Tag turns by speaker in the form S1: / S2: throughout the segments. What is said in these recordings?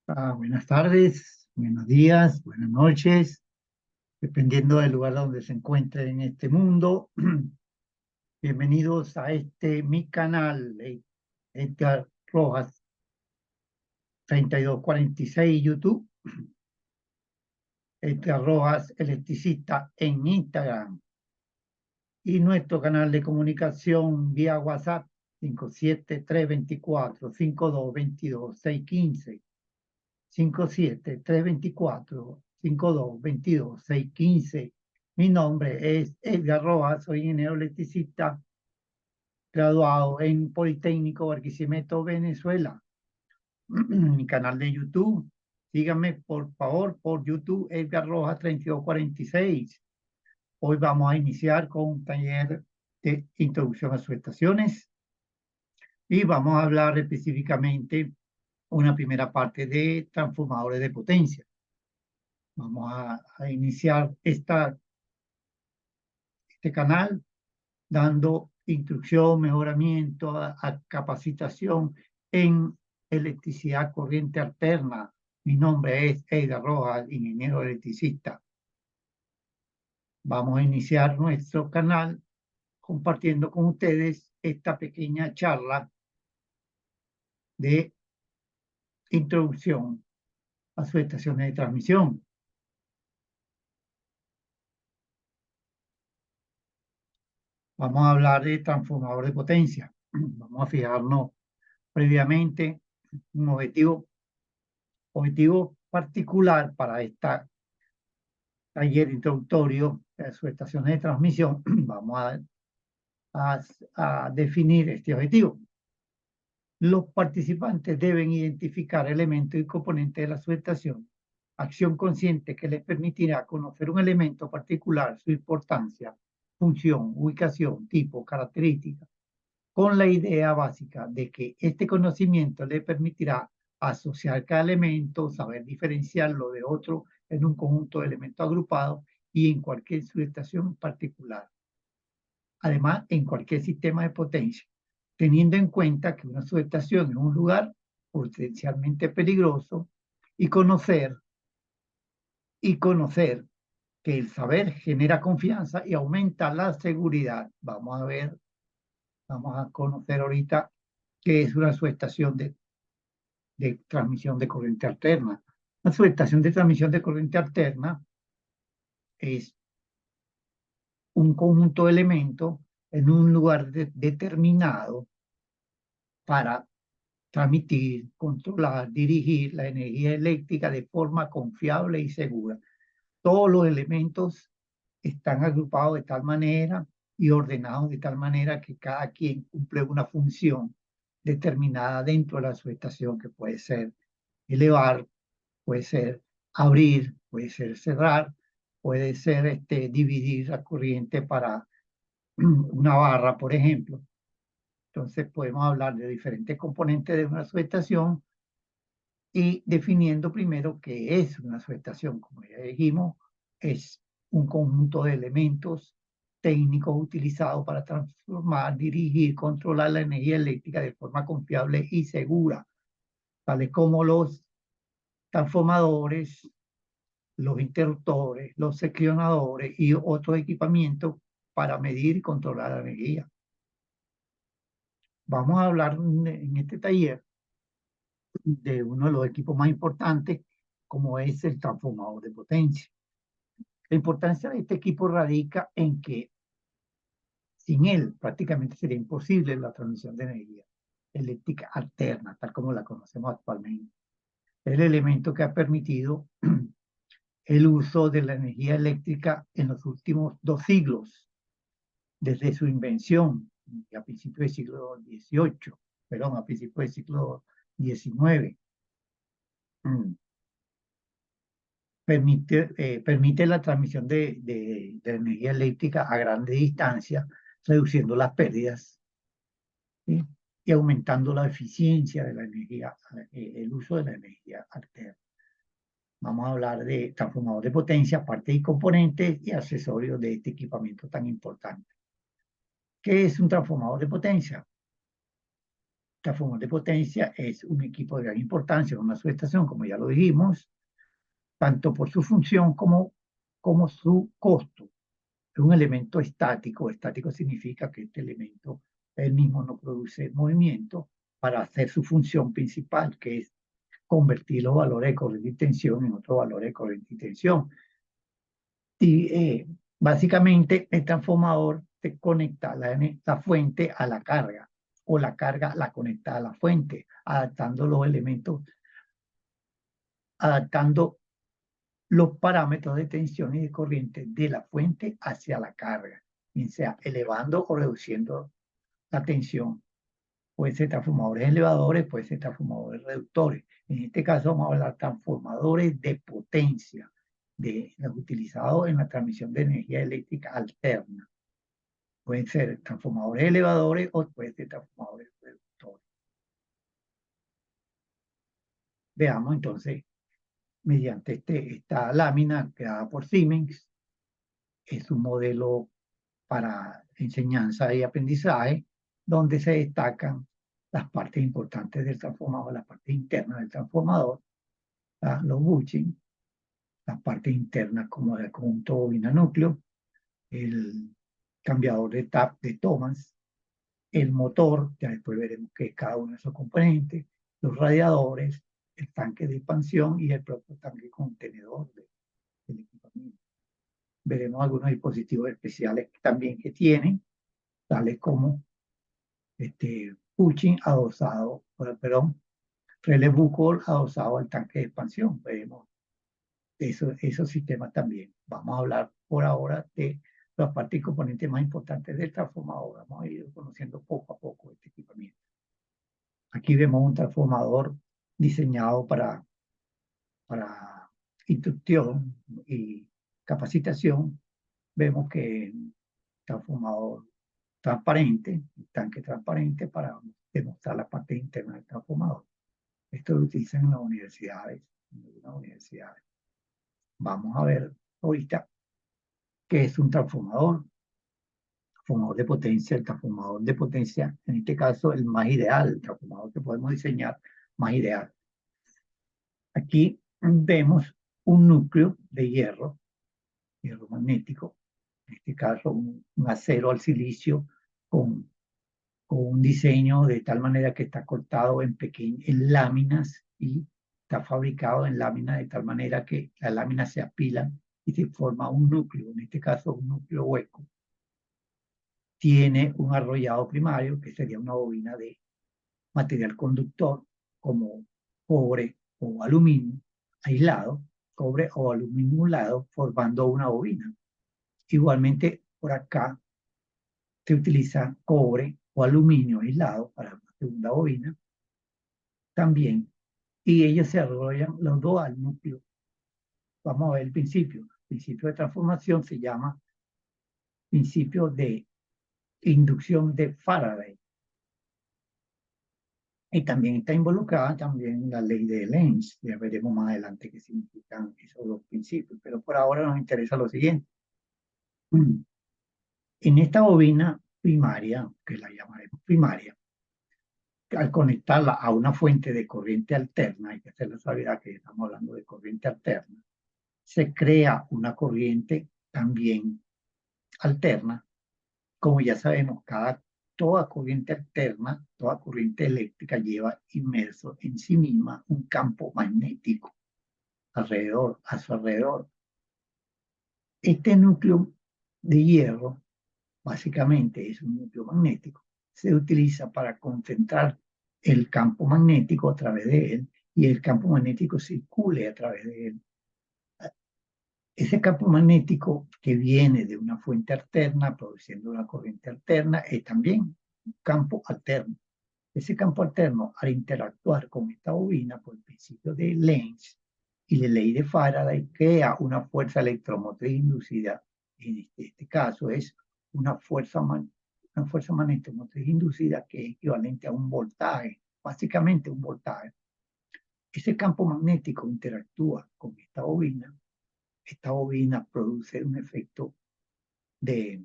S1: Buenas tardes, buenos días, buenas noches, dependiendo del lugar donde se encuentre en este mundo. Bienvenidos a mi canal, Edgar Rojas 3246 YouTube, Edgar Rojas Electricista en Instagram y nuestro canal de comunicación vía WhatsApp 57324-5222-615. 57324-5222-615. Mi nombre es Edgar Rojas, soy ingeniero electricista graduado en Politécnico Barquisimeto, Venezuela. Mi canal de YouTube, síganme por favor por YouTube, Edgar Rojas 3246. Hoy vamos a iniciar con un taller de introducción a subestaciones y vamos a hablar específicamente una primera parte de transformadores de potencia. Vamos a iniciar este canal dando instrucción, mejoramiento, a capacitación en electricidad corriente alterna. Mi nombre es Edgar Rojas, ingeniero electricista. Vamos a iniciar nuestro canal compartiendo con ustedes esta pequeña charla de introducción a sus estaciones de transmisión. Vamos a hablar de transformador de potencia. Vamos a fijarnos previamente un objetivo particular para este taller introductorio de sus estaciones de transmisión. Vamos a definir este objetivo. Los participantes deben identificar elementos y componentes de la subestación, acción consciente que les permitirá conocer un elemento particular, su importancia, función, ubicación, tipo, característica, con la idea básica de que este conocimiento le permitirá asociar cada elemento, saber diferenciarlo de otro en un conjunto de elementos agrupados y en cualquier subestación particular. Además, en cualquier sistema de potencia, teniendo en cuenta que una subestación es un lugar potencialmente peligroso y conocer que el saber genera confianza y aumenta la seguridad. Vamos a conocer ahorita qué es una subestación de transmisión de corriente alterna. Una subestación de transmisión de corriente alterna es un conjunto de elementos en un lugar determinado para transmitir, controlar, dirigir la energía eléctrica de forma confiable y segura. Todos los elementos están agrupados de tal manera y ordenados de tal manera que cada quien cumple una función determinada dentro de la subestación, que puede ser elevar, puede ser abrir, puede ser cerrar, puede ser dividir la corriente para una barra, por ejemplo. Entonces podemos hablar de diferentes componentes de una subestación y definiendo primero qué es una subestación. Como ya dijimos, es un conjunto de elementos técnicos utilizados para transformar, dirigir, controlar la energía eléctrica de forma confiable y segura, tales como los transformadores, los interruptores, los seccionadores y otros equipamientos para medir y controlar la energía. Vamos a hablar en este taller de uno de los equipos más importantes, como es el transformador de potencia. La importancia de este equipo radica en que sin él prácticamente sería imposible la transmisión de energía eléctrica alterna, tal como la conocemos actualmente. Es el elemento que ha permitido el uso de la energía eléctrica en los últimos 2 siglos, desde su invención a principios del siglo XVIII, perdón, a principios del siglo XIX. Permite la transmisión de energía eléctrica a grandes distancias, reduciendo las pérdidas, ¿sí? Y aumentando la eficiencia de la energía, el uso de la energía alterna. Vamos a hablar de transformador de potencia, partes y componentes y accesorios de este equipamiento tan importante. ¿Qué es un transformador de potencia? transformador de potencia es un equipo de gran importancia, una subestación, como ya lo dijimos, tanto por su función como su costo. Es un elemento estático. Estático significa que este elemento él mismo no produce movimiento para hacer su función principal, que es convertir los valores de corriente y tensión en otros valores de corriente y tensión. Y básicamente el transformador te conecta la fuente a la carga, o la carga la conecta a la fuente, adaptando los elementos, adaptando los parámetros de tensión y de corriente de la fuente hacia la carga, bien sea elevando o reduciendo la tensión. Puede ser transformadores elevadores, puede ser transformadores reductores. En este caso vamos a hablar de transformadores de potencia, de los utilizados en la transmisión de energía eléctrica alterna. Pueden ser transformadores elevadores o pueden ser transformadores reductores. Veamos entonces, mediante esta lámina creada por Siemens, es un modelo para enseñanza y aprendizaje, donde se destacan las partes importantes del transformador, las partes internas del transformador, los bushings, las partes internas como el conjunto bobina-núcleo, el cambiador de tap de Thomas, el motor, ya después veremos qué es cada uno de esos componentes, los radiadores, el tanque de expansión y el propio tanque contenedor del equipamiento. Veremos algunos dispositivos especiales también que tienen, tales como pushing adosado, perdón, relé bucol adosado al tanque de expansión. Veremos esos sistemas también. Vamos a hablar por ahora de las partes y componentes más importantes del transformador. Vamos a ir conociendo poco a poco este equipamiento. Aquí vemos un transformador diseñado para instrucción y capacitación. Vemos que transformador transparente, tanque transparente para demostrar la parte interna del transformador. Esto lo utilizan en las universidades, Vamos a ver ahorita qué es un transformador. Transformador de potencia, el transformador de potencia, en este caso el más ideal, el transformador que podemos diseñar más ideal. Aquí vemos un núcleo de hierro magnético, en este caso un acero al silicio con un diseño de tal manera que está cortado en láminas y está fabricado en láminas de tal manera que las láminas se apilan y se forma un núcleo, en este caso un núcleo hueco. Tiene un arrollado primario, que sería una bobina de material conductor como cobre o aluminio aislado, cobre o aluminio aislado, formando una bobina. Igualmente, por acá se utiliza cobre o aluminio aislado para la segunda bobina también, y ellos se arrollan los dos al núcleo. Vamos a ver el principio. El principio de transformación se llama principio de inducción de Faraday. Y también está involucrada también la ley de Lenz. Ya veremos más adelante qué significan esos dos principios, pero por ahora nos interesa lo siguiente. En esta bobina primaria, que la llamaremos primaria, al conectarla a una fuente de corriente alterna, hay que hacer la salvedad que estamos hablando de corriente alterna, se crea una corriente también alterna. Como ya sabemos, toda corriente alterna, toda corriente eléctrica lleva inmerso en sí misma un campo magnético a su alrededor. Este núcleo de hierro, básicamente es un núcleo magnético, se utiliza para concentrar el campo magnético a través de él y el campo magnético circule a través de él. Ese campo magnético que viene de una fuente alterna, produciendo una corriente alterna, es también un campo alterno. Ese campo alterno, al interactuar con esta bobina por el principio de Lenz y la ley de Faraday, crea una fuerza electromotriz inducida. En este caso es una fuerza magnético-motriz inducida que es equivalente a un voltaje, básicamente un voltaje. Ese campo magnético interactúa con esta bobina. Esta bobina produce un efecto de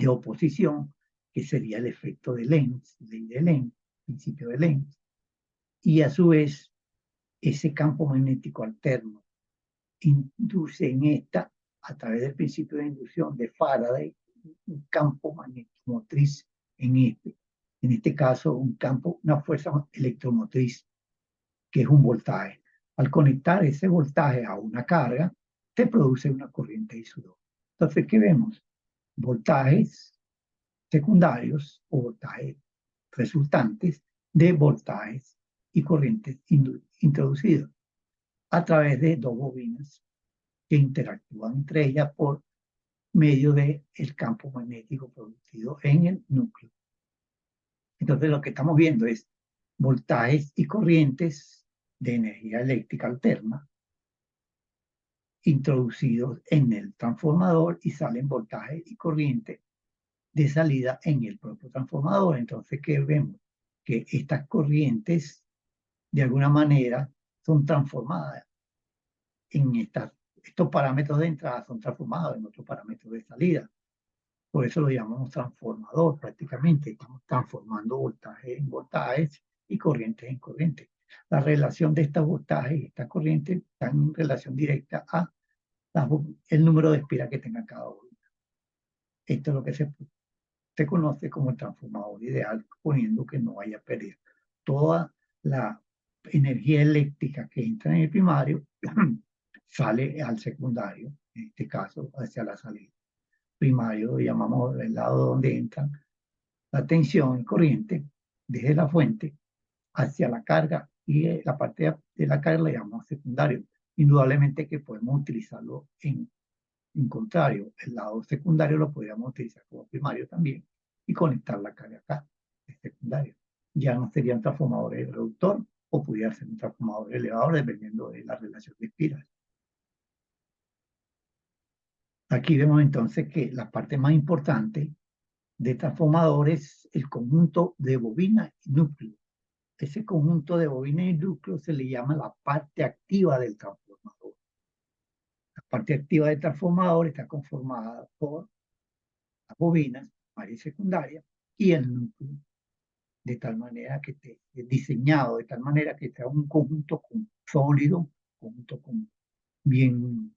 S1: oposición, que sería el efecto de Lenz, ley de Lenz. principio de Lenz. Y a su vez, ese campo magnético alterno induce en esta, a través del principio de inducción de Faraday, un campo magnético motriz en este caso, una fuerza electromotriz, que es un voltaje. Al conectar ese voltaje a una carga, se produce una corriente I2. Entonces, ¿qué vemos? Voltajes secundarios o voltajes resultantes de voltajes y corrientes introducidos a través de dos bobinas que interactúan entre ellas por medio del campo magnético producido en el núcleo. Entonces, lo que estamos viendo es voltajes y corrientes de energía eléctrica alterna introducidos en el transformador y salen voltajes y corrientes de salida en el propio transformador. Entonces, ¿qué vemos? Que estas corrientes, de alguna manera, son transformadas en estos parámetros de entrada, son transformados en otros parámetros de salida. Por eso lo llamamos transformador prácticamente. Estamos transformando voltajes en voltajes y corrientes en corrientes. La relación de estos voltajes y estas corrientes están en relación directa a el número de espiras que tenga cada uno. Esto es lo que se conoce como el transformador ideal, poniendo que no haya pérdida. Toda la energía eléctrica que entra en el primario sale al secundario, en este caso hacia la salida. Primario lo llamamos el lado donde entran la tensión y corriente desde la fuente hacia la carga, y la parte de la carga la llamamos secundario. Indudablemente que podemos utilizarlo en contrario. El lado secundario lo podríamos utilizar como primario también y conectar la carga acá, es secundario. Ya no serían transformadores de reductor o pudiera ser un transformador elevador dependiendo de la relación de espiras. Aquí vemos entonces que la parte más importante de transformador es el conjunto de bobina y núcleo. Ese conjunto de bobina y núcleo se le llama la parte activa del transformador. La parte activa del transformador está conformada por las bobinas, primaria y secundaria, y el núcleo, de tal manera que esté diseñado, de tal manera que sea un conjunto sólido, conjunto bien,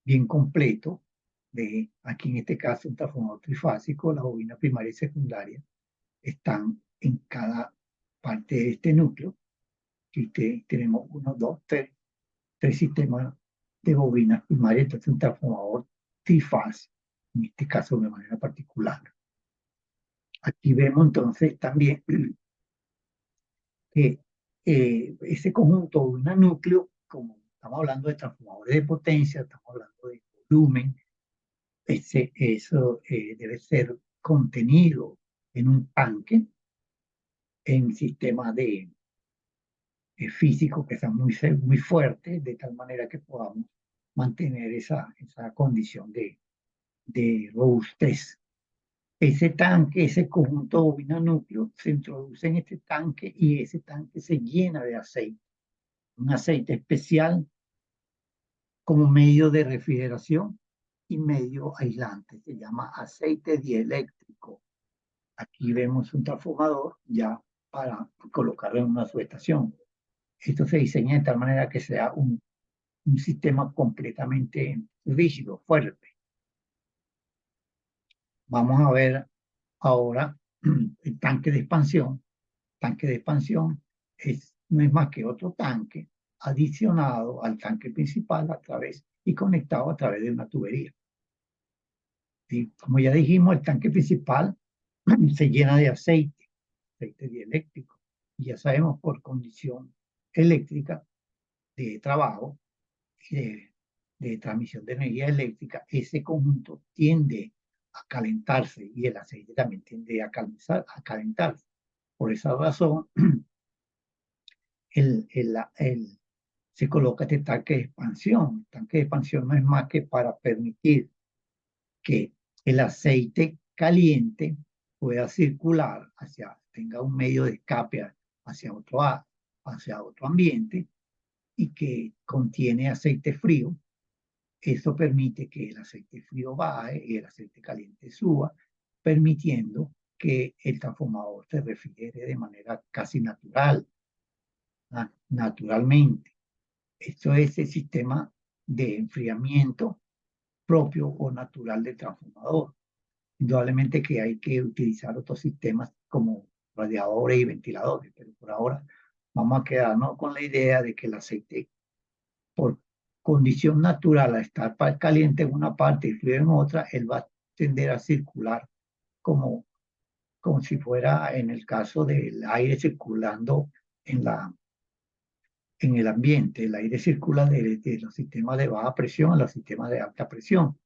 S1: bien completo, de aquí en este caso un transformador trifásico, la bobina primaria y secundaria están en cada parte de este núcleo. Aquí tenemos uno, dos, tres sistemas de bobinas primarias, entonces un transformador trifásico, en este caso de manera particular. Aquí vemos entonces también que ese conjunto de un núcleo, como estamos hablando de transformadores de potencia, estamos hablando de volumen, eso debe ser contenido en un tanque, en sistemas físicos que sean muy fuertes, de tal manera que podamos mantener esa condición de robustez. Ese tanque, ese conjunto bobina-núcleo, se introduce en este tanque y ese tanque se llena de aceite. Un aceite especial como medio de refrigeración y medio aislante. Se llama aceite dieléctrico. Aquí vemos un transformador ya para colocarlo en una subestación. Esto se diseña de tal manera que sea un sistema completamente rígido, fuerte. Vamos a ver ahora el tanque de expansión. Tanque de expansión no es más que otro tanque adicionado al tanque principal a través y conectado a través de una tubería. Y como ya dijimos, el tanque principal se llena de aceite dieléctrico. Y ya sabemos por condición eléctrica de trabajo y de transmisión de energía eléctrica, ese conjunto tiende a calentarse y el aceite también tiende a calentarse. Por esa razón, se coloca este tanque de expansión. El tanque de expansión no es más que para permitir que el aceite caliente pueda circular tenga un medio de escape hacia otro ambiente y que contiene aceite frío. Eso permite que el aceite frío baje y el aceite caliente suba, permitiendo que el transformador se refiere de manera casi natural, naturalmente. Esto es el sistema de enfriamiento propio o natural del transformador. Indudablemente que hay que utilizar otros sistemas como radiadores y ventiladores, pero por ahora vamos a quedarnos con la idea de que el aceite, por condición natural, al estar caliente en una parte y frío en otra, él va a tender a circular como, como si fuera en el caso del aire circulando en en el ambiente. El aire circula de los sistemas de baja presión a los sistemas de alta presión.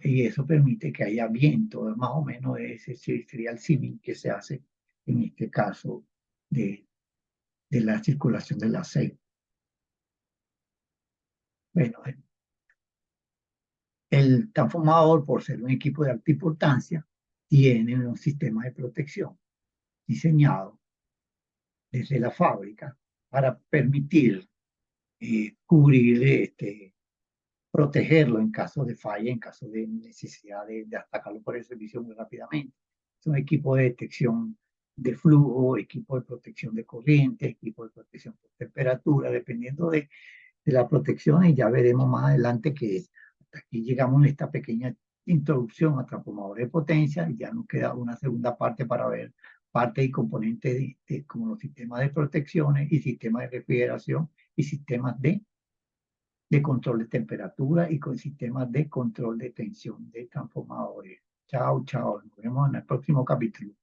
S1: Y eso permite que haya viento, más o menos ese sería el símil que se hace en este caso de la circulación del aceite. Bueno, el transformador, por ser un equipo de alta importancia, tiene un sistema de protección diseñado desde la fábrica para permitir cubrir, protegerlo en caso de falla, en caso de necesidad de atacarlo por el servicio muy rápidamente. Es un equipo de detección de flujo, equipo de protección de corriente, equipo de protección por temperatura, dependiendo de la protección, y ya veremos más adelante que hasta aquí llegamos en esta pequeña introducción a transformadores de potencia, y ya nos queda una segunda parte para ver parte y componentes como los sistemas de protecciones y sistemas de refrigeración y sistemas de control de temperatura y con sistemas de control de tensión de transformadores. Chao, chao. Nos vemos en el próximo capítulo.